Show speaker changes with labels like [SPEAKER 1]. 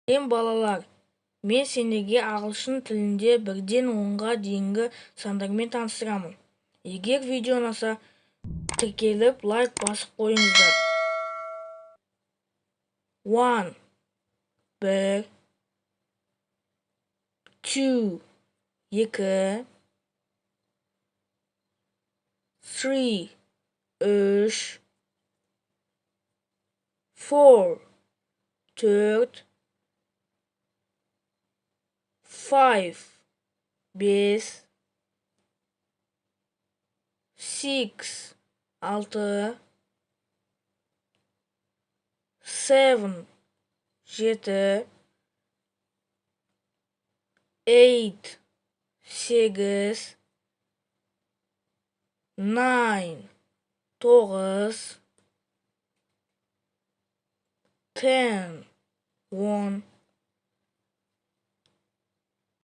[SPEAKER 1] Балалар, мен сендерге ағылшын тілінде 1-ден 10-ға дейінгі сандармен таныстырамын. Егер видео ұнаса, тіркеліп, лайк басып қойыңыздар. 1 1 2 2 3 3 4 4 5 5 6 6 7 7 8 8 9 9 10 10